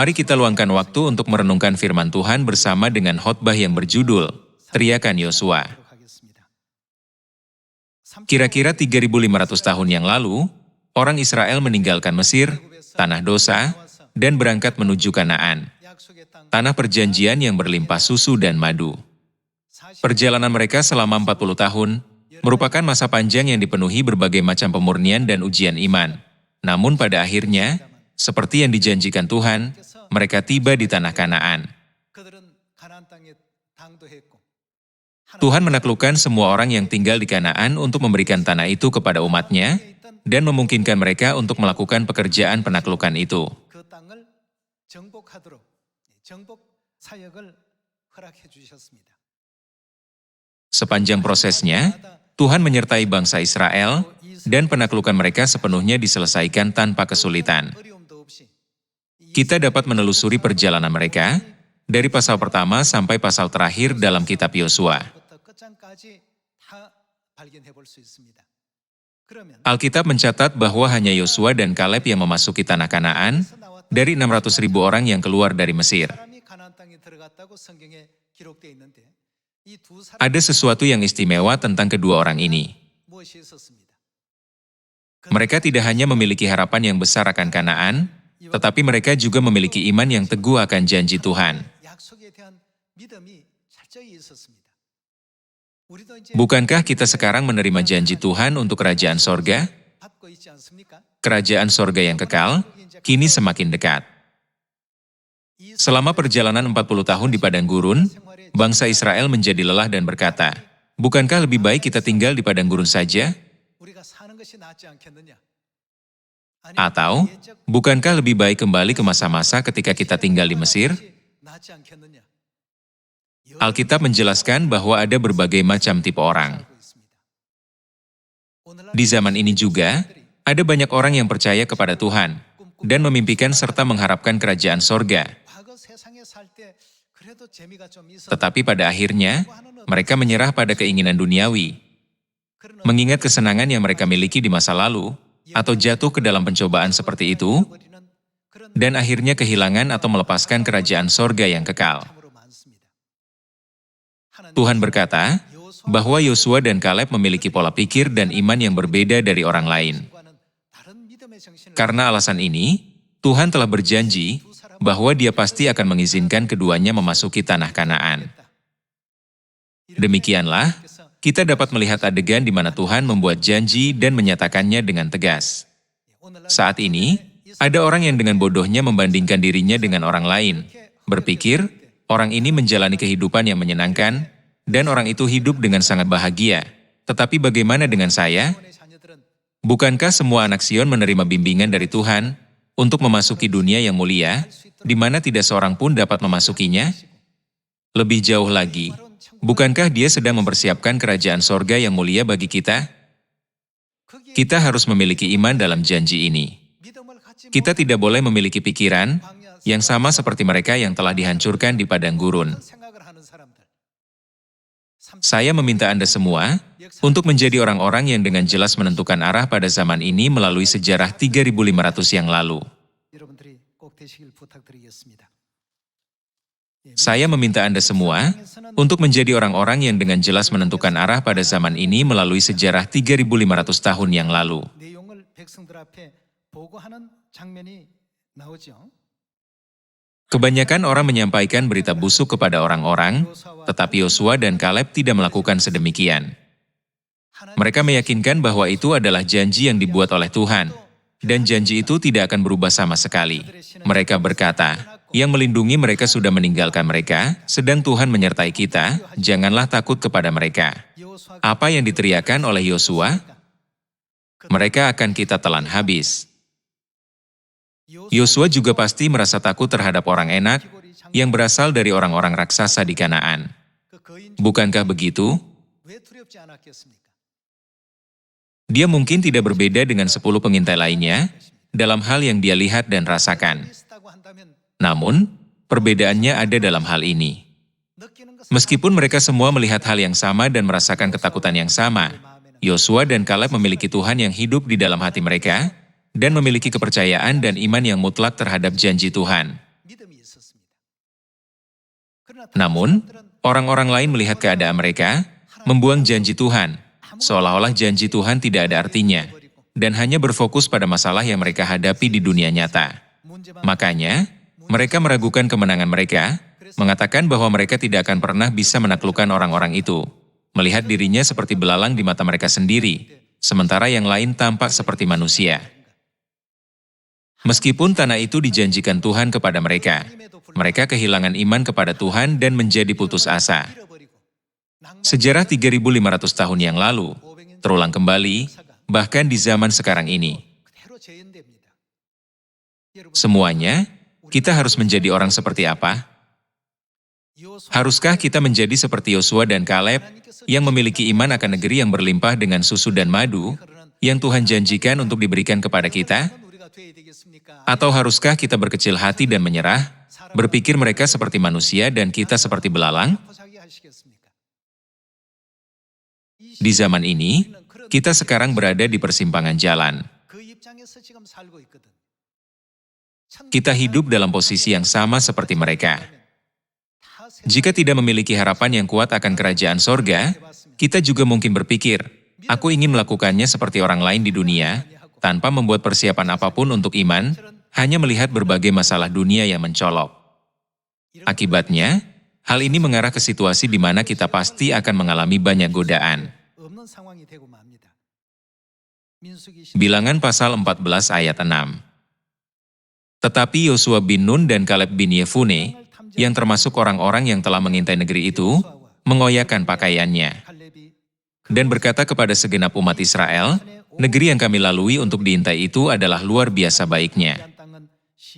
Mari kita luangkan waktu untuk merenungkan firman Tuhan bersama dengan khotbah yang berjudul Teriakan Yosua. Kira-kira 3.500 tahun yang lalu, orang Israel meninggalkan Mesir, tanah dosa, dan berangkat menuju Kanaan, tanah perjanjian yang berlimpah susu dan madu. Perjalanan mereka selama 40 tahun merupakan masa panjang yang dipenuhi berbagai macam pemurnian dan ujian iman. Namun pada akhirnya, seperti yang dijanjikan Tuhan, mereka tiba di tanah Kanaan. Tuhan menaklukkan semua orang yang tinggal di Kanaan untuk memberikan tanah itu kepada umatnya, dan memungkinkan mereka untuk melakukan pekerjaan penaklukan itu. Sepanjang prosesnya, Tuhan menyertai bangsa Israel, dan penaklukan mereka sepenuhnya diselesaikan tanpa kesulitan. Kita dapat menelusuri perjalanan mereka, dari pasal pertama sampai pasal terakhir dalam kitab Yosua. Alkitab mencatat bahwa hanya Yosua dan Kaleb yang memasuki tanah Kanaan, dari 600.000 orang yang keluar dari Mesir. Ada sesuatu yang istimewa tentang kedua orang ini. Mereka tidak hanya memiliki harapan yang besar akan Kanaan, tetapi mereka juga memiliki iman yang teguh akan janji Tuhan. Bukankah kita sekarang menerima janji Tuhan untuk kerajaan sorga? Kerajaan sorga yang kekal, kini semakin dekat. Selama perjalanan 40 tahun di padang gurun, bangsa Israel menjadi lelah dan berkata, "Bukankah lebih baik kita tinggal di padang gurun saja?" Atau, bukankah lebih baik kembali ke masa-masa ketika kita tinggal di Mesir? Alkitab menjelaskan bahwa ada berbagai macam tipe orang. Di zaman ini juga, ada banyak orang yang percaya kepada Tuhan, dan memimpikan serta mengharapkan kerajaan sorga. Tetapi pada akhirnya, mereka menyerah pada keinginan duniawi, mengingat kesenangan yang mereka miliki di masa lalu, atau jatuh ke dalam pencobaan seperti itu, dan akhirnya kehilangan atau melepaskan kerajaan sorga yang kekal. Tuhan berkata bahwa Yosua dan Kaleb memiliki pola pikir dan iman yang berbeda dari orang lain. Karena alasan ini, Tuhan telah berjanji bahwa Dia pasti akan mengizinkan keduanya memasuki tanah Kanaan. Demikianlah, kita dapat melihat adegan di mana Tuhan membuat janji dan menyatakannya dengan tegas. Saat ini, ada orang yang dengan bodohnya membandingkan dirinya dengan orang lain, berpikir, orang ini menjalani kehidupan yang menyenangkan, dan orang itu hidup dengan sangat bahagia. Tetapi bagaimana dengan saya? Bukankah semua anak Sion menerima bimbingan dari Tuhan untuk memasuki dunia yang mulia, di mana tidak seorang pun dapat memasukinya? Lebih jauh lagi, bukankah Dia sedang mempersiapkan kerajaan sorga yang mulia bagi kita? Kita harus memiliki iman dalam janji ini. Kita tidak boleh memiliki pikiran yang sama seperti mereka yang telah dihancurkan di padang gurun. Saya meminta Anda semua untuk menjadi orang-orang yang dengan jelas menentukan arah pada zaman ini melalui sejarah 3.500 yang lalu. Saya meminta Anda semua untuk menjadi orang-orang yang dengan jelas menentukan arah pada zaman ini melalui sejarah 3.500 tahun yang lalu. Kebanyakan orang menyampaikan berita busuk kepada orang-orang, tetapi Yosua dan Kaleb tidak melakukan sedemikian. Mereka meyakinkan bahwa itu adalah janji yang dibuat oleh Tuhan, dan janji itu tidak akan berubah sama sekali. Mereka berkata, yang melindungi mereka sudah meninggalkan mereka, sedang Tuhan menyertai kita, janganlah takut kepada mereka. Apa yang diteriakan oleh Yosua? Mereka akan kita telan habis. Yosua juga pasti merasa takut terhadap orang enak yang berasal dari orang-orang raksasa di Kanaan. Bukankah begitu? Dia mungkin tidak berbeda dengan 10 pengintai lainnya dalam hal yang dia lihat dan rasakan. Namun, perbedaannya ada dalam hal ini. Meskipun mereka semua melihat hal yang sama dan merasakan ketakutan yang sama, Yosua dan Kaleb memiliki Tuhan yang hidup di dalam hati mereka, dan memiliki kepercayaan dan iman yang mutlak terhadap janji Tuhan. Namun, orang-orang lain melihat keadaan mereka, membuang janji Tuhan, seolah-olah janji Tuhan tidak ada artinya, dan hanya berfokus pada masalah yang mereka hadapi di dunia nyata. Makanya, mereka meragukan kemenangan mereka, mengatakan bahwa mereka tidak akan pernah bisa menaklukkan orang-orang itu, melihat dirinya seperti belalang di mata mereka sendiri, sementara yang lain tampak seperti manusia. Meskipun tanah itu dijanjikan Tuhan kepada mereka, mereka kehilangan iman kepada Tuhan dan menjadi putus asa. Sejarah 3.500 tahun yang lalu, terulang kembali, bahkan di zaman sekarang ini. Semuanya, kita harus menjadi orang seperti apa? Haruskah kita menjadi seperti Yosua dan Kaleb, yang memiliki iman akan negeri yang berlimpah dengan susu dan madu, yang Tuhan janjikan untuk diberikan kepada kita? Atau haruskah kita berkecil hati dan menyerah, berpikir mereka seperti manusia dan kita seperti belalang? Di zaman ini, kita sekarang berada di persimpangan jalan. Kita hidup dalam posisi yang sama seperti mereka. Jika tidak memiliki harapan yang kuat akan kerajaan sorga, kita juga mungkin berpikir, aku ingin melakukannya seperti orang lain di dunia, tanpa membuat persiapan apapun untuk iman, hanya melihat berbagai masalah dunia yang mencolok. Akibatnya, hal ini mengarah ke situasi di mana kita pasti akan mengalami banyak godaan. Bilangan pasal 14 ayat 6. Tetapi Yosua bin Nun dan Kaleb bin Yefune, yang termasuk orang-orang yang telah mengintai negeri itu, mengoyakkan pakaiannya, dan berkata kepada segenap umat Israel, negeri yang kami lalui untuk diintai itu adalah luar biasa baiknya.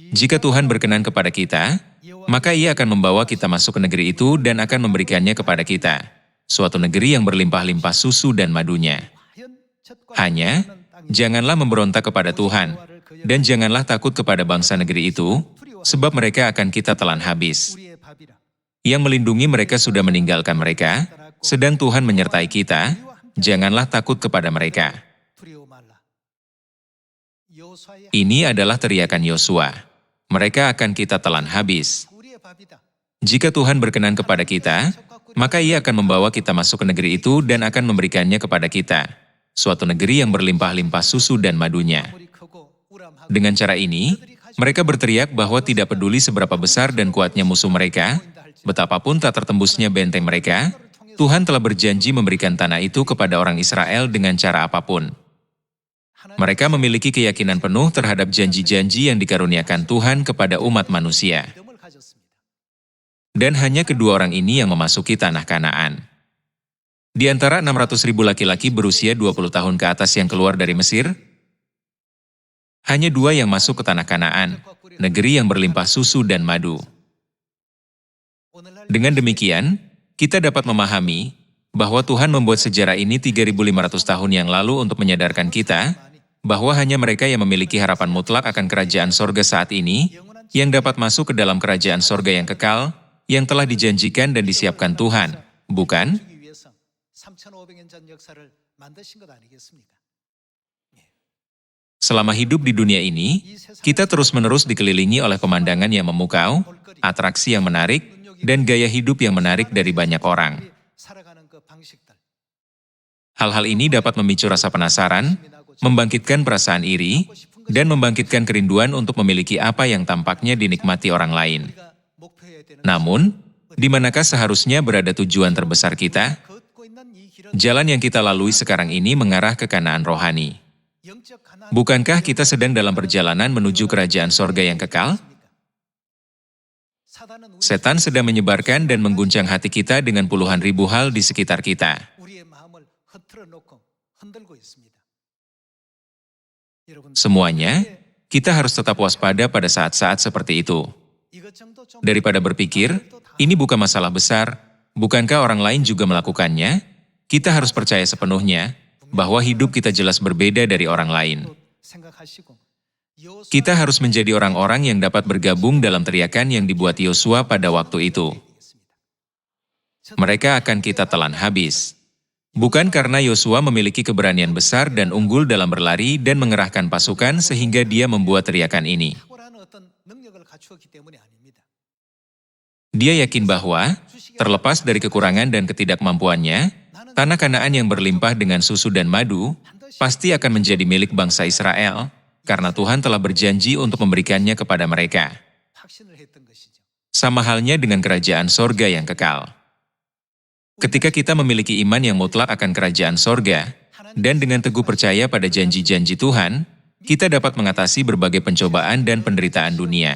Jika Tuhan berkenan kepada kita, maka Ia akan membawa kita masuk ke negeri itu dan akan memberikannya kepada kita, suatu negeri yang berlimpah-limpah susu dan madunya. Hanya, janganlah memberontak kepada Tuhan, dan janganlah takut kepada bangsa negeri itu, sebab mereka akan kita telan habis. Yang melindungi mereka sudah meninggalkan mereka, sedang Tuhan menyertai kita, janganlah takut kepada mereka. Ini adalah teriakan Yosua. Mereka akan kita telan habis. Jika Tuhan berkenan kepada kita, maka Ia akan membawa kita masuk ke negeri itu dan akan memberikannya kepada kita, suatu negeri yang berlimpah-limpah susu dan madunya. Dengan cara ini, mereka berteriak bahwa tidak peduli seberapa besar dan kuatnya musuh mereka, betapapun tak tertembusnya benteng mereka, Tuhan telah berjanji memberikan tanah itu kepada orang Israel dengan cara apapun. Mereka memiliki keyakinan penuh terhadap janji-janji yang dikaruniakan Tuhan kepada umat manusia. Dan hanya kedua orang ini yang memasuki tanah Kanaan. Di antara 600.000 laki-laki berusia 20 tahun ke atas yang keluar dari Mesir, hanya 2 yang masuk ke tanah Kanaan, negeri yang berlimpah susu dan madu. Dengan demikian, kita dapat memahami bahwa Tuhan membuat sejarah ini 3.500 tahun yang lalu untuk menyadarkan kita bahwa hanya mereka yang memiliki harapan mutlak akan kerajaan sorga saat ini, yang dapat masuk ke dalam kerajaan sorga yang kekal, yang telah dijanjikan dan disiapkan Tuhan, bukan? Selama hidup di dunia ini, kita terus-menerus dikelilingi oleh pemandangan yang memukau, atraksi yang menarik, dan gaya hidup yang menarik dari banyak orang. Hal-hal ini dapat memicu rasa penasaran, membangkitkan perasaan iri, dan membangkitkan kerinduan untuk memiliki apa yang tampaknya dinikmati orang lain. Namun, di manakah seharusnya berada tujuan terbesar kita? Jalan yang kita lalui sekarang ini mengarah ke Kanaan rohani. Bukankah kita sedang dalam perjalanan menuju kerajaan sorga yang kekal? Setan sedang menyebarkan dan mengguncang hati kita dengan puluhan ribu hal di sekitar kita. Semuanya, kita harus tetap waspada pada saat-saat seperti itu. Daripada berpikir, ini bukan masalah besar, bukankah orang lain juga melakukannya? Kita harus percaya sepenuhnya bahwa hidup kita jelas berbeda dari orang lain. Kita harus menjadi orang-orang yang dapat bergabung dalam teriakan yang dibuat Yosua pada waktu itu. Mereka akan kita telan habis. Bukan karena Yosua memiliki keberanian besar dan unggul dalam berlari dan mengerahkan pasukan sehingga dia membuat teriakan ini. Dia yakin bahwa, terlepas dari kekurangan dan ketidakmampuannya, tanah Kanaan yang berlimpah dengan susu dan madu, pasti akan menjadi milik bangsa Israel, karena Tuhan telah berjanji untuk memberikannya kepada mereka. Sama halnya dengan kerajaan sorga yang kekal. Ketika kita memiliki iman yang mutlak akan kerajaan sorga, dan dengan teguh percaya pada janji-janji Tuhan, kita dapat mengatasi berbagai pencobaan dan penderitaan dunia.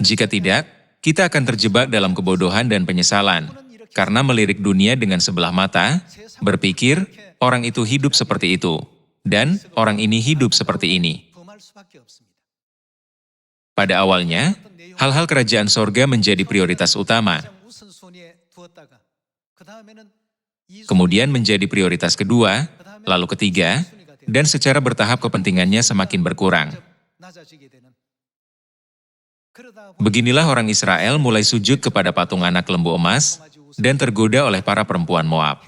Jika tidak, kita akan terjebak dalam kebodohan dan penyesalan, karena melirik dunia dengan sebelah mata, berpikir, orang itu hidup seperti itu, dan orang ini hidup seperti ini. Pada awalnya, hal-hal kerajaan sorga menjadi prioritas utama, kemudian menjadi prioritas kedua, lalu ketiga, dan secara bertahap kepentingannya semakin berkurang. Beginilah orang Israel mulai sujud kepada patung anak lembu emas, dan tergoda oleh para perempuan Moab.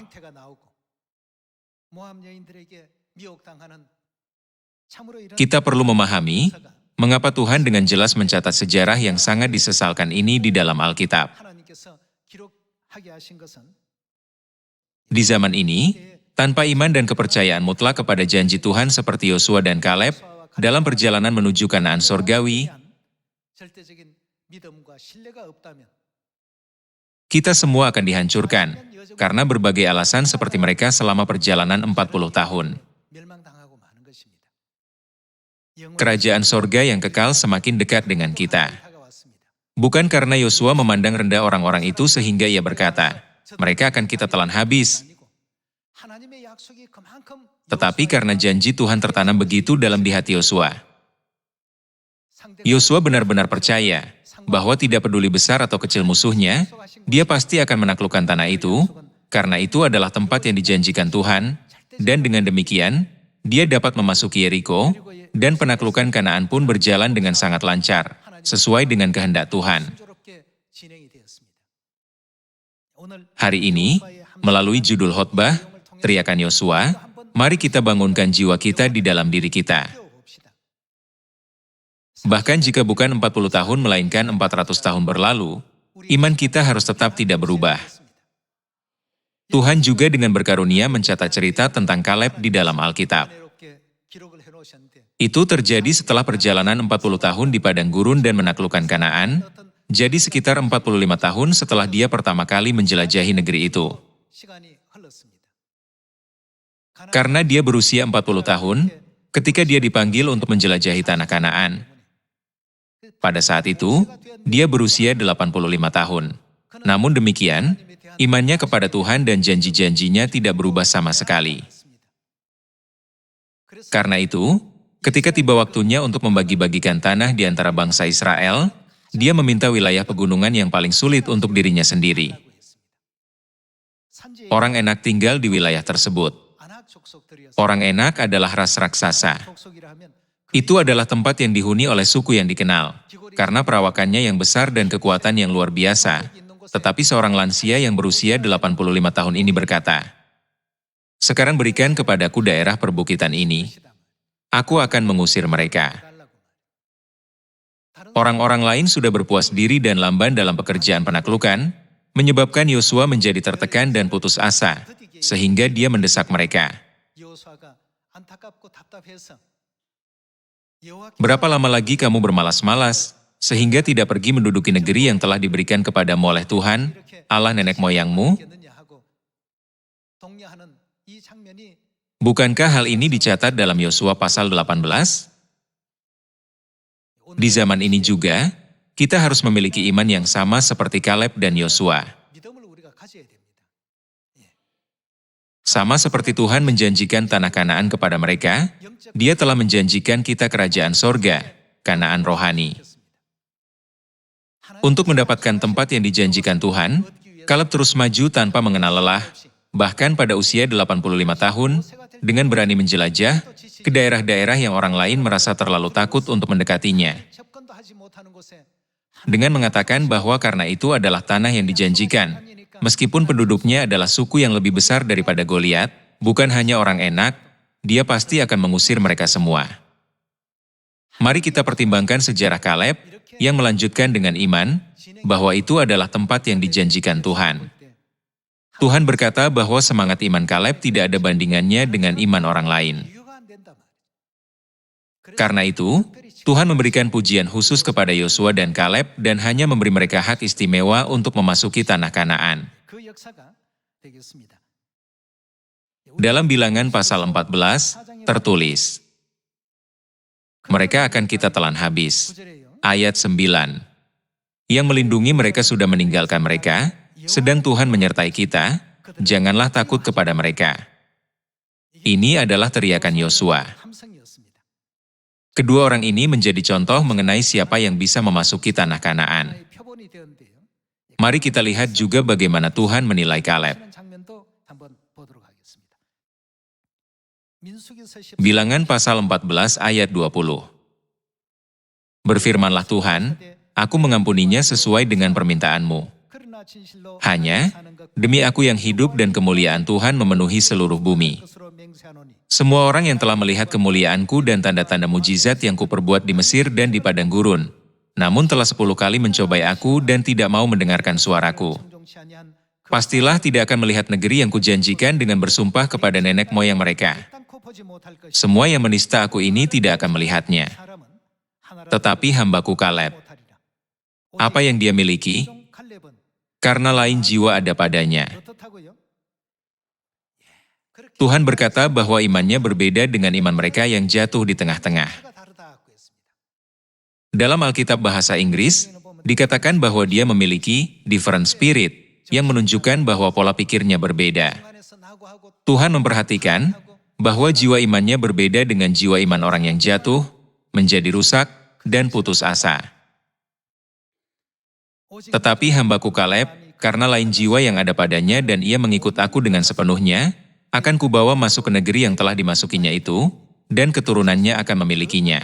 Kita perlu memahami, mengapa Tuhan dengan jelas mencatat sejarah yang sangat disesalkan ini di dalam Alkitab. Di zaman ini, tanpa iman dan kepercayaan mutlak kepada janji Tuhan seperti Yosua dan Kaleb, dalam perjalanan menuju Kanaan sorgawi, kita semua akan dihancurkan, karena berbagai alasan seperti mereka selama perjalanan 40 tahun. Kerajaan sorga yang kekal semakin dekat dengan kita. Bukan karena Yosua memandang rendah orang-orang itu sehingga ia berkata, mereka akan kita telan habis. Tetapi karena janji Tuhan tertanam begitu dalam di hati Yosua. Yosua benar-benar percaya bahwa tidak peduli besar atau kecil musuhnya, dia pasti akan menaklukkan tanah itu, karena itu adalah tempat yang dijanjikan Tuhan, dan dengan demikian, dia dapat memasuki Yeriko, dan penaklukan Kanaan pun berjalan dengan sangat lancar, sesuai dengan kehendak Tuhan. Hari ini, melalui judul khotbah, teriakan Yosua, mari kita bangunkan jiwa kita di dalam diri kita. Bahkan jika bukan 40 tahun melainkan 400 tahun berlalu, iman kita harus tetap tidak berubah. Tuhan juga dengan berkarunia mencatat cerita tentang Kaleb di dalam Alkitab. Itu terjadi setelah perjalanan 40 tahun di padang gurun dan menaklukkan Kanaan, jadi sekitar 45 tahun setelah dia pertama kali menjelajahi negeri itu. Karena dia berusia 40 tahun, ketika dia dipanggil untuk menjelajahi tanah Kanaan. Pada saat itu, dia berusia 85 tahun. Namun demikian, imannya kepada Tuhan dan janji-janjinya tidak berubah sama sekali. Karena itu, ketika tiba waktunya untuk membagi-bagikan tanah di antara bangsa Israel, dia meminta wilayah pegunungan yang paling sulit untuk dirinya sendiri. Orang Enak tinggal di wilayah tersebut. Orang Enak adalah ras raksasa. Itu adalah tempat yang dihuni oleh suku yang dikenal, karena perawakannya yang besar dan kekuatan yang luar biasa. Tetapi seorang lansia yang berusia 85 tahun ini berkata, "Sekarang berikan kepadaku daerah perbukitan ini. Aku akan mengusir mereka." Orang-orang lain sudah berpuas diri dan lamban dalam pekerjaan penaklukan, menyebabkan Yosua menjadi tertekan dan putus asa, sehingga dia mendesak mereka. Berapa lama lagi kamu bermalas-malas, sehingga tidak pergi menduduki negeri yang telah diberikan kepadamu oleh Tuhan, Allah nenek moyangmu? Bukankah hal ini dicatat dalam Yosua pasal 18? Di zaman ini juga, kita harus memiliki iman yang sama seperti Kaleb dan Yosua. Sama seperti Tuhan menjanjikan tanah Kanaan kepada mereka, Dia telah menjanjikan kita kerajaan sorga, Kanaan rohani. Untuk mendapatkan tempat yang dijanjikan Tuhan, Kaleb terus maju tanpa mengenal lelah, bahkan pada usia 85 tahun, dengan berani menjelajah ke daerah-daerah yang orang lain merasa terlalu takut untuk mendekatinya. Dengan mengatakan bahwa karena itu adalah tanah yang dijanjikan, meskipun penduduknya adalah suku yang lebih besar daripada Goliat, bukan hanya orang Enak, dia pasti akan mengusir mereka semua. Mari kita pertimbangkan sejarah Kaleb, yang melanjutkan dengan iman, bahwa itu adalah tempat yang dijanjikan Tuhan. Tuhan berkata bahwa semangat iman Kaleb tidak ada bandingannya dengan iman orang lain. Karena itu, Tuhan memberikan pujian khusus kepada Yosua dan Kaleb dan hanya memberi mereka hak istimewa untuk memasuki tanah Kanaan. Dalam Bilangan pasal 14, tertulis, mereka akan kita telan habis. Ayat 9. Yang melindungi mereka sudah meninggalkan mereka, sedang Tuhan menyertai kita, janganlah takut kepada mereka. Ini adalah teriakan Yosua. Kedua orang ini menjadi contoh mengenai siapa yang bisa memasuki tanah Kanaan. Mari kita lihat juga bagaimana Tuhan menilai Kaleb. Bilangan pasal 14 ayat 20. Berfirmanlah Tuhan, aku mengampuninya sesuai dengan permintaanmu. Hanya, demi aku yang hidup dan kemuliaan Tuhan memenuhi seluruh bumi. Semua orang yang telah melihat kemuliaanku dan tanda-tanda mujizat yang kuperbuat di Mesir dan di padang gurun, namun telah 10 kali mencobai aku dan tidak mau mendengarkan suaraku. Pastilah tidak akan melihat negeri yang kujanjikan dengan bersumpah kepada nenek moyang mereka. Semua yang menista aku ini tidak akan melihatnya. Tetapi hambaku Kaleb, apa yang dia miliki? Karena lain jiwa ada padanya. Tuhan berkata bahwa imannya berbeda dengan iman mereka yang jatuh di tengah-tengah. Dalam Alkitab bahasa Inggris, dikatakan bahwa dia memiliki different spirit, yang menunjukkan bahwa pola pikirnya berbeda. Tuhan memperhatikan bahwa jiwa imannya berbeda dengan jiwa iman orang yang jatuh, menjadi rusak, dan putus asa. Tetapi hambaku Kaleb, karena lain jiwa yang ada padanya dan ia mengikut aku dengan sepenuhnya, akan kubawa masuk ke negeri yang telah dimasukinya itu, dan keturunannya akan memilikinya.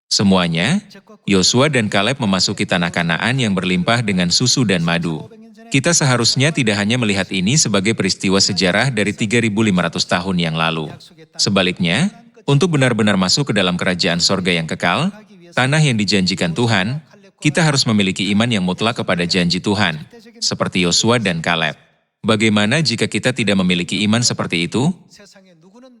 Semuanya, Yosua dan Kaleb memasuki tanah Kanaan yang berlimpah dengan susu dan madu. Kita seharusnya tidak hanya melihat ini sebagai peristiwa sejarah dari 3.500 tahun yang lalu. Sebaliknya, untuk benar-benar masuk ke dalam kerajaan sorga yang kekal, tanah yang dijanjikan Tuhan, kita harus memiliki iman yang mutlak kepada janji Tuhan, seperti Yosua dan Kaleb. Bagaimana jika kita tidak memiliki iman seperti itu?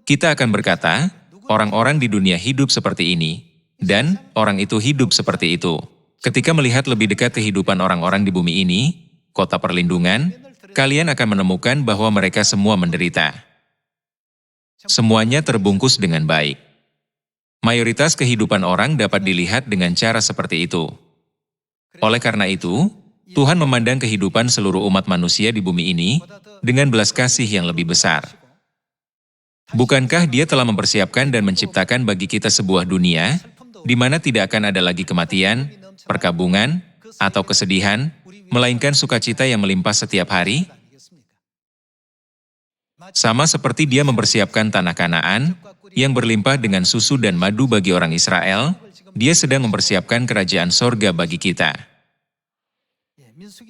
Kita akan berkata, orang-orang di dunia hidup seperti ini, dan orang itu hidup seperti itu. Ketika melihat lebih dekat kehidupan orang-orang di bumi ini, kota perlindungan, kalian akan menemukan bahwa mereka semua menderita. Semuanya terbungkus dengan baik. Mayoritas kehidupan orang dapat dilihat dengan cara seperti itu. Oleh karena itu, Tuhan memandang kehidupan seluruh umat manusia di bumi ini dengan belas kasih yang lebih besar. Bukankah Dia telah mempersiapkan dan menciptakan bagi kita sebuah dunia di mana tidak akan ada lagi kematian, perkabungan, atau kesedihan, melainkan sukacita yang melimpah setiap hari? Sama seperti Dia mempersiapkan tanah Kanaan, yang berlimpah dengan susu dan madu bagi orang Israel, Dia sedang mempersiapkan kerajaan sorga bagi kita.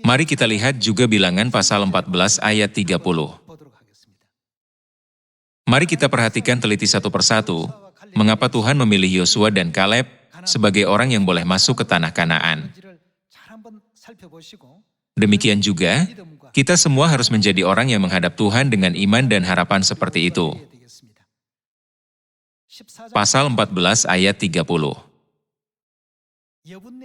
Mari kita lihat juga Bilangan pasal 14 ayat 30. Mari kita perhatikan teliti satu persatu, mengapa Tuhan memilih Yosua dan Kaleb sebagai orang yang boleh masuk ke tanah Kanaan. Demikian juga, kita semua harus menjadi orang yang menghadap Tuhan dengan iman dan harapan seperti itu. Pasal 14 ayat 30.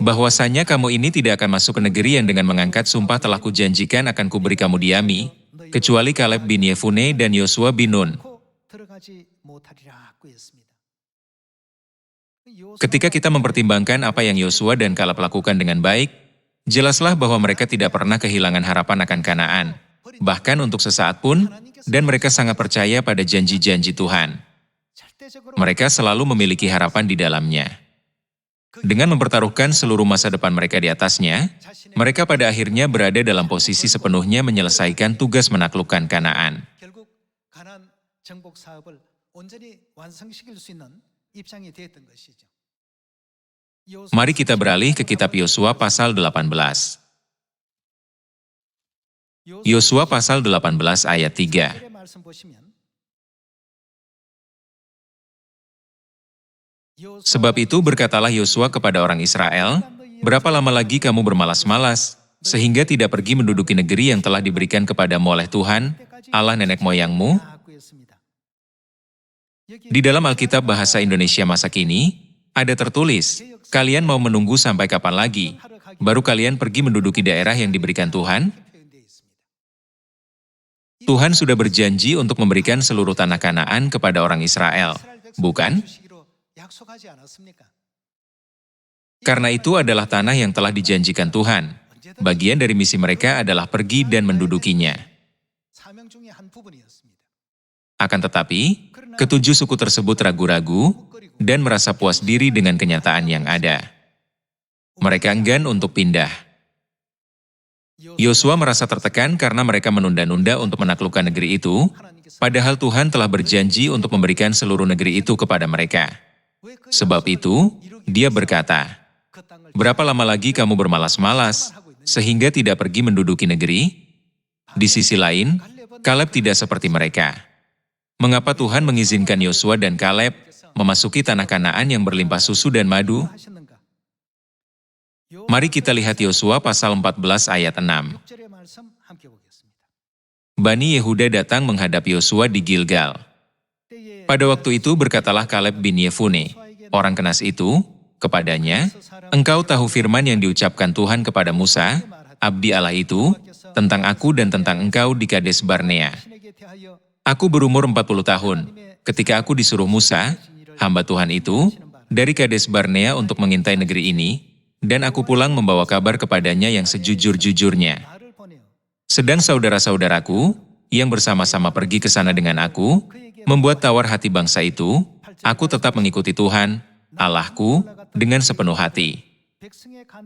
Bahwasanya kamu ini tidak akan masuk ke negeri yang dengan mengangkat sumpah telah kujanjikan akan kuberi kamu diami, kecuali Kaleb bin Yefune dan Yosua bin Nun. Ketika kita mempertimbangkan apa yang Yosua dan Kaleb lakukan dengan baik, jelaslah bahwa mereka tidak pernah kehilangan harapan akan Kanaan, bahkan untuk sesaat pun, dan mereka sangat percaya pada janji-janji Tuhan. Mereka selalu memiliki harapan di dalamnya. Dengan mempertaruhkan seluruh masa depan mereka di atasnya, mereka pada akhirnya berada dalam posisi sepenuhnya menyelesaikan tugas menaklukkan Kanaan. Mari kita beralih ke kitab Yosua pasal 18. Yosua pasal 18 ayat 3. Sebab itu berkatalah Yosua kepada orang Israel, "Berapa lama lagi kamu bermalas-malas, sehingga tidak pergi menduduki negeri yang telah diberikan kepadamu oleh Tuhan, Allah nenek moyangmu?" Di dalam Alkitab Bahasa Indonesia masa kini, ada tertulis, "Kalian mau menunggu sampai kapan lagi? Baru kalian pergi menduduki daerah yang diberikan Tuhan?" Tuhan sudah berjanji untuk memberikan seluruh tanah Kanaan kepada orang Israel, bukan? Karena itu adalah tanah yang telah dijanjikan Tuhan. Bagian dari misi mereka adalah pergi dan mendudukinya. Akan tetapi, ketujuh suku tersebut ragu-ragu dan merasa puas diri dengan kenyataan yang ada. Mereka enggan untuk pindah. Yosua merasa tertekan karena mereka menunda-nunda untuk menaklukkan negeri itu, padahal Tuhan telah berjanji untuk memberikan seluruh negeri itu kepada mereka. Sebab itu, dia berkata, "Berapa lama lagi kamu bermalas-malas, sehingga tidak pergi menduduki negeri?" Di sisi lain, Kaleb tidak seperti mereka. Mengapa Tuhan mengizinkan Yosua dan Kaleb memasuki tanah Kanaan yang berlimpah susu dan madu? Mari kita lihat Yosua pasal 14 ayat 6. Bani Yehuda datang menghadap Yosua di Gilgal. Pada waktu itu berkatalah Kaleb bin Yefune, orang Kenas itu, kepadanya, "Engkau tahu firman yang diucapkan Tuhan kepada Musa, abdi Allah itu, tentang aku dan tentang engkau di Kades Barnea. Aku berumur 40 tahun, ketika aku disuruh Musa, hamba Tuhan itu, dari Kades Barnea untuk mengintai negeri ini, dan aku pulang membawa kabar kepadanya yang sejujur-jujurnya. Sedang saudara-saudaraku, yang bersama-sama pergi ke sana dengan aku, membuat tawar hati bangsa itu, aku tetap mengikuti Tuhan, Allahku, dengan sepenuh hati."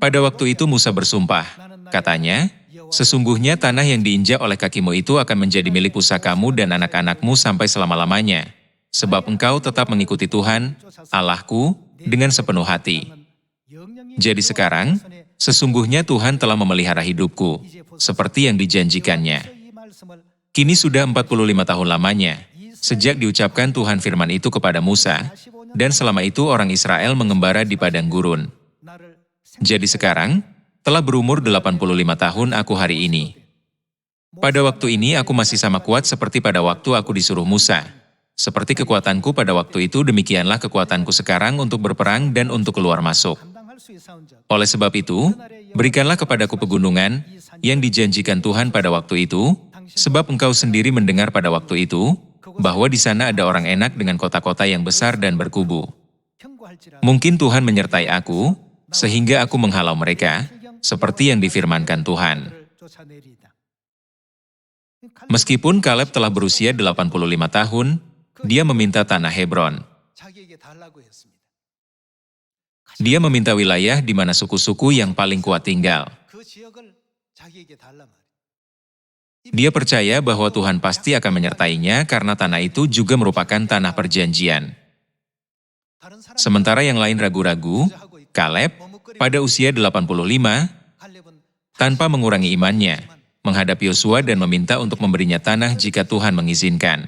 Pada waktu itu Musa bersumpah, katanya, "Sesungguhnya tanah yang diinjak oleh kakimu itu akan menjadi milik pusakamu dan anak-anakmu sampai selama-lamanya, sebab engkau tetap mengikuti Tuhan, Allahku, dengan sepenuh hati." Jadi sekarang, sesungguhnya Tuhan telah memelihara hidupku, seperti yang dijanjikannya. Kini sudah 45 tahun lamanya, sejak diucapkan Tuhan firman itu kepada Musa, dan selama itu orang Israel mengembara di padang gurun. Jadi sekarang, telah berumur 85 tahun aku hari ini. Pada waktu ini aku masih sama kuat seperti pada waktu aku disuruh Musa. Seperti kekuatanku pada waktu itu, demikianlah kekuatanku sekarang untuk berperang dan untuk keluar masuk. Oleh sebab itu, berikanlah kepadaku pegunungan yang dijanjikan Tuhan pada waktu itu, sebab engkau sendiri mendengar pada waktu itu, bahwa di sana ada orang enak dengan kota-kota yang besar dan berkubu. Mungkin Tuhan menyertai aku, sehingga aku menghalau mereka, seperti yang difirmankan Tuhan. Meskipun Kaleb telah berusia 85 tahun, dia meminta tanah Hebron. Dia meminta wilayah di mana suku-suku yang paling kuat tinggal. Dia percaya bahwa Tuhan pasti akan menyertainya karena tanah itu juga merupakan tanah perjanjian. Sementara yang lain ragu-ragu, Kaleb, pada usia 85, tanpa mengurangi imannya, menghadap Yosua dan meminta untuk memberinya tanah jika Tuhan mengizinkan.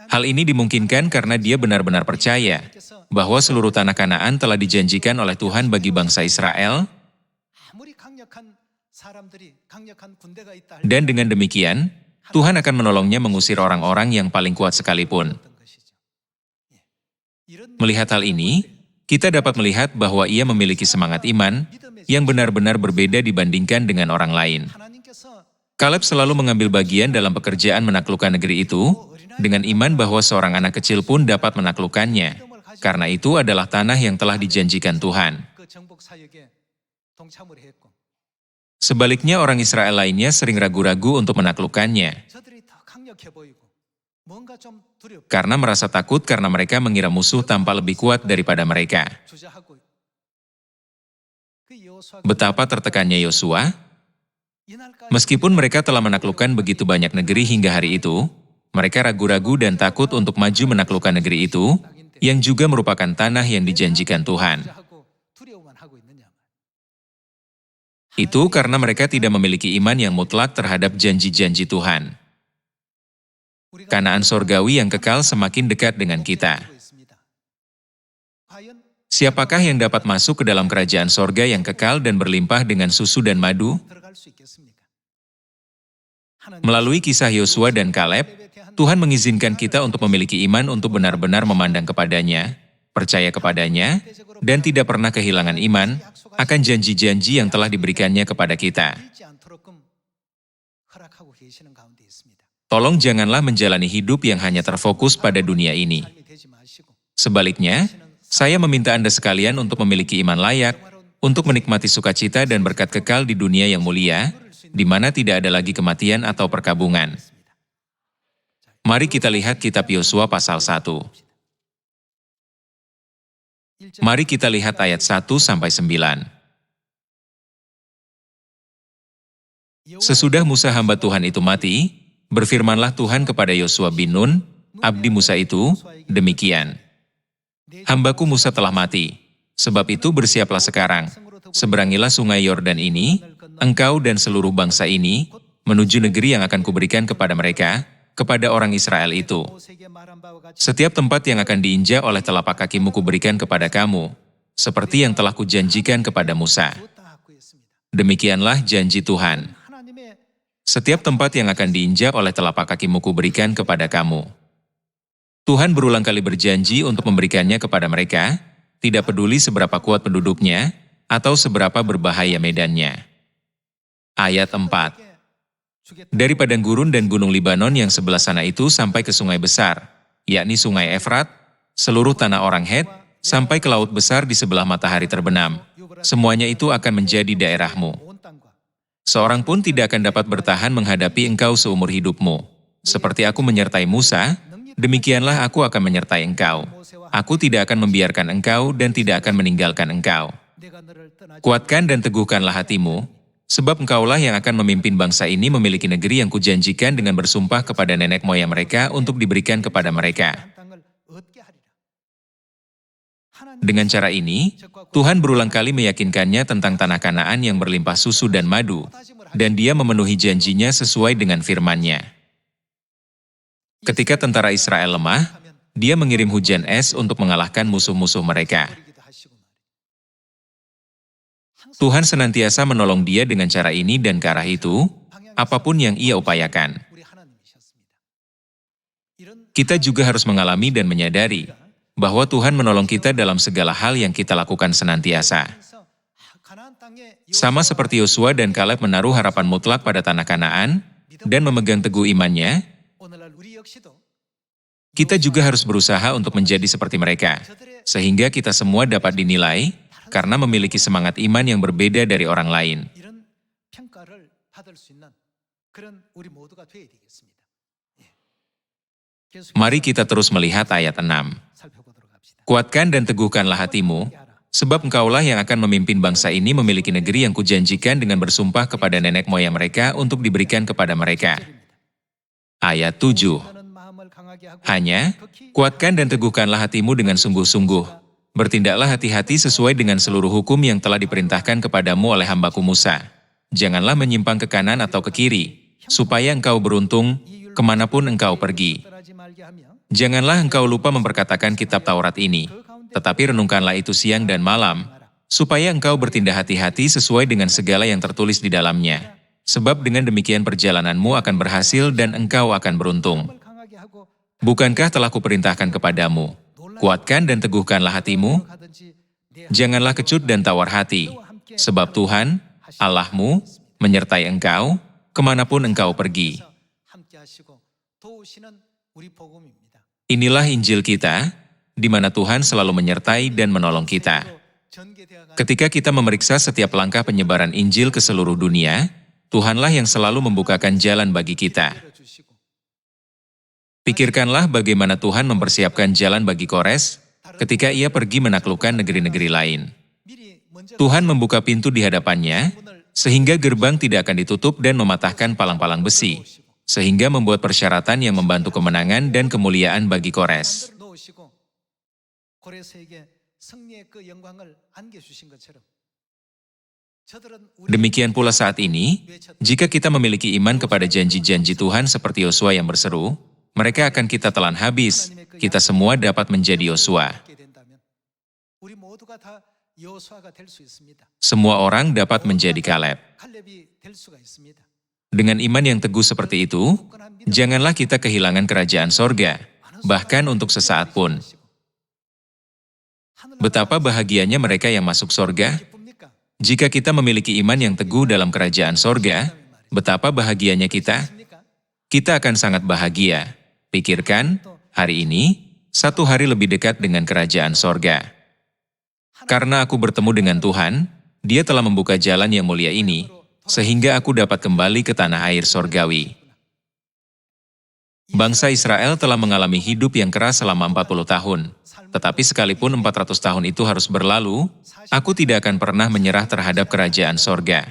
Hal ini dimungkinkan karena dia benar-benar percaya bahwa seluruh tanah Kanaan telah dijanjikan oleh Tuhan bagi bangsa Israel, dan dengan demikian, Tuhan akan menolongnya mengusir orang-orang yang paling kuat sekalipun. Melihat hal ini, kita dapat melihat bahwa ia memiliki semangat iman yang benar-benar berbeda dibandingkan dengan orang lain. Kaleb selalu mengambil bagian dalam pekerjaan menaklukkan negeri itu, dengan iman bahwa seorang anak kecil pun dapat menaklukkannya, karena itu adalah tanah yang telah dijanjikan Tuhan. Sebaliknya orang Israel lainnya sering ragu-ragu untuk menaklukkannya, karena merasa takut karena mereka mengira musuh tampak lebih kuat daripada mereka. Betapa tertekannya Yosua? Meskipun mereka telah menaklukkan begitu banyak negeri hingga hari itu, mereka ragu-ragu dan takut untuk maju menaklukkan negeri itu, yang juga merupakan tanah yang dijanjikan Tuhan. Itu karena mereka tidak memiliki iman yang mutlak terhadap janji-janji Tuhan. Kanaan sorgawi yang kekal semakin dekat dengan kita. Siapakah yang dapat masuk ke dalam kerajaan sorga yang kekal dan berlimpah dengan susu dan madu? Melalui kisah Yosua dan Kaleb, Tuhan mengizinkan kita untuk memiliki iman untuk benar-benar memandang kepadanya, percaya kepadanya, dan tidak pernah kehilangan iman akan janji-janji yang telah diberikannya kepada kita. Tolong janganlah menjalani hidup yang hanya terfokus pada dunia ini. Sebaliknya, saya meminta Anda sekalian untuk memiliki iman layak, untuk menikmati sukacita dan berkat kekal di dunia yang mulia, di mana tidak ada lagi kematian atau perkabungan. Mari kita lihat kitab Yosua pasal 1. Mari kita lihat ayat 1-9. Sesudah Musa hamba Tuhan itu mati, berfirmanlah Tuhan kepada Yosua bin Nun, abdi Musa itu, demikian. Hambaku Musa telah mati, sebab itu bersiaplah sekarang, seberangilah sungai Yordan ini, engkau dan seluruh bangsa ini, menuju negeri yang akan kuberikan kepada mereka, kepada orang Israel itu. Setiap tempat yang akan diinjak oleh telapak kakimu kuberikan kepada kamu, seperti yang telah kujanjikan kepada Musa. Demikianlah janji Tuhan. Setiap tempat yang akan diinjak oleh telapak kakimu kuberikan kepada kamu. Tuhan berulang kali berjanji untuk memberikannya kepada mereka, tidak peduli seberapa kuat penduduknya, atau seberapa berbahaya medannya. Ayat 4. Dari padang gurun dan gunung Libanon yang sebelah sana itu sampai ke sungai besar, yakni sungai Efrat, seluruh tanah orang Het, sampai ke laut besar di sebelah matahari terbenam. Semuanya itu akan menjadi daerahmu. Seorang pun tidak akan dapat bertahan menghadapi engkau seumur hidupmu. Seperti aku menyertai Musa, demikianlah aku akan menyertai engkau. Aku tidak akan membiarkan engkau dan tidak akan meninggalkan engkau. Kuatkan dan teguhkanlah hatimu, sebab engkaulah yang akan memimpin bangsa ini memiliki negeri yang kujanjikan dengan bersumpah kepada nenek moyang mereka untuk diberikan kepada mereka. Dengan cara ini, Tuhan berulang kali meyakinkannya tentang tanah Kanaan yang berlimpah susu dan madu, dan Dia memenuhi janjinya sesuai dengan firman-Nya. Ketika tentara Israel lemah, Dia mengirim hujan es untuk mengalahkan musuh-musuh mereka. Tuhan senantiasa menolong dia dengan cara ini dan ke arah itu, apapun yang ia upayakan. Kita juga harus mengalami dan menyadari bahwa Tuhan menolong kita dalam segala hal yang kita lakukan senantiasa. Sama seperti Yosua dan Kaleb menaruh harapan mutlak pada tanah Kanaan dan memegang teguh imannya, kita juga harus berusaha untuk menjadi seperti mereka, sehingga kita semua dapat dinilai karena memiliki semangat iman yang berbeda dari orang lain. Mari kita terus melihat ayat 6. Kuatkan dan teguhkanlah hatimu, sebab engkaulah yang akan memimpin bangsa ini memiliki negeri yang kujanjikan dengan bersumpah kepada nenek moyang mereka untuk diberikan kepada mereka. Ayat 7. Hanya, kuatkan dan teguhkanlah hatimu dengan sungguh-sungguh. Bertindaklah hati-hati sesuai dengan seluruh hukum yang telah diperintahkan kepadamu oleh hambaku Musa. Janganlah menyimpang ke kanan atau ke kiri, supaya engkau beruntung kemanapun engkau pergi. Janganlah engkau lupa memperkatakan kitab Taurat ini, tetapi renungkanlah itu siang dan malam, supaya engkau bertindak hati-hati sesuai dengan segala yang tertulis di dalamnya. Sebab dengan demikian perjalananmu akan berhasil dan engkau akan beruntung. Bukankah telah kuperintahkan kepadamu? Kuatkan dan teguhkanlah hatimu, janganlah kecut dan tawar hati, sebab Tuhan, Allahmu, menyertai engkau, kemanapun engkau pergi. Inilah Injil kita, di mana Tuhan selalu menyertai dan menolong kita. Ketika kita memeriksa setiap langkah penyebaran Injil ke seluruh dunia, Tuhanlah yang selalu membukakan jalan bagi kita. Pikirkanlah bagaimana Tuhan mempersiapkan jalan bagi Kores ketika ia pergi menaklukkan negeri-negeri lain. Tuhan membuka pintu di hadapannya, sehingga gerbang tidak akan ditutup dan mematahkan palang-palang besi, sehingga membuat persyaratan yang membantu kemenangan dan kemuliaan bagi Kores. Demikian pula saat ini, jika kita memiliki iman kepada janji-janji Tuhan seperti Yosua yang berseru, mereka akan kita telan habis, kita semua dapat menjadi Yosua. Semua orang dapat menjadi Kaleb. Dengan iman yang teguh seperti itu, janganlah kita kehilangan kerajaan sorga, bahkan untuk sesaat pun. Betapa bahagianya mereka yang masuk sorga? Jika kita memiliki iman yang teguh dalam kerajaan sorga, betapa bahagianya kita? Kita akan sangat bahagia. Pikirkan, hari ini, satu hari lebih dekat dengan kerajaan sorga. Karena aku bertemu dengan Tuhan, Dia telah membuka jalan yang mulia ini, sehingga aku dapat kembali ke tanah air sorgawi. Bangsa Israel telah mengalami hidup yang keras selama 40 tahun. Tetapi sekalipun 400 tahun itu harus berlalu, aku tidak akan pernah menyerah terhadap kerajaan sorga.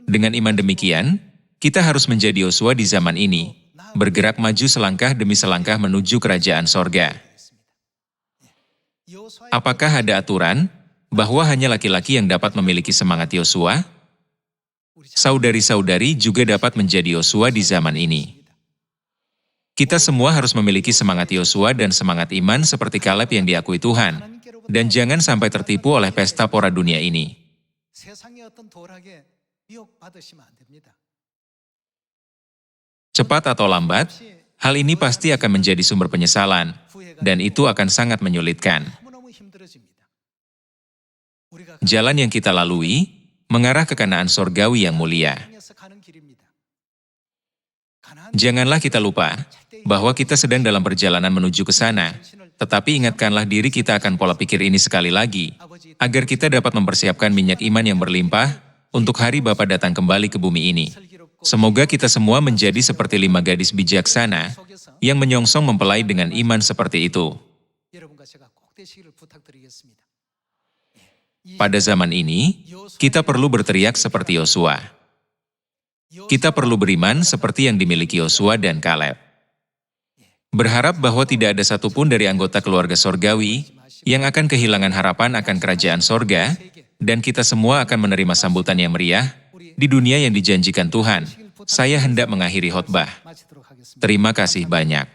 Dengan iman demikian, kita harus menjadi Yosua di zaman ini, bergerak maju selangkah demi selangkah menuju kerajaan sorga. Apakah ada aturan bahwa hanya laki-laki yang dapat memiliki semangat Yosua? Saudari-saudari juga dapat menjadi Yosua di zaman ini. Kita semua harus memiliki semangat Yosua dan semangat iman seperti Kaleb yang diakui Tuhan. Dan jangan sampai tertipu oleh pesta pora dunia ini. Cepat atau lambat, hal ini pasti akan menjadi sumber penyesalan, dan itu akan sangat menyulitkan. Jalan yang kita lalui mengarah ke Kanaan sorgawi yang mulia. Janganlah kita lupa bahwa kita sedang dalam perjalanan menuju ke sana, tetapi ingatkanlah diri kita akan pola pikir ini sekali lagi, agar kita dapat mempersiapkan minyak iman yang berlimpah untuk hari Bapa datang kembali ke bumi ini. Semoga kita semua menjadi seperti 5 gadis bijaksana yang menyongsong mempelai dengan iman seperti itu. Pada zaman ini, kita perlu berteriak seperti Yosua. Kita perlu beriman seperti yang dimiliki Yosua dan Kaleb. Berharap bahwa tidak ada satupun dari anggota keluarga sorgawi yang akan kehilangan harapan akan kerajaan sorga, dan kita semua akan menerima sambutan yang meriah di dunia yang dijanjikan Tuhan. Saya hendak mengakhiri khotbah. Terima kasih banyak.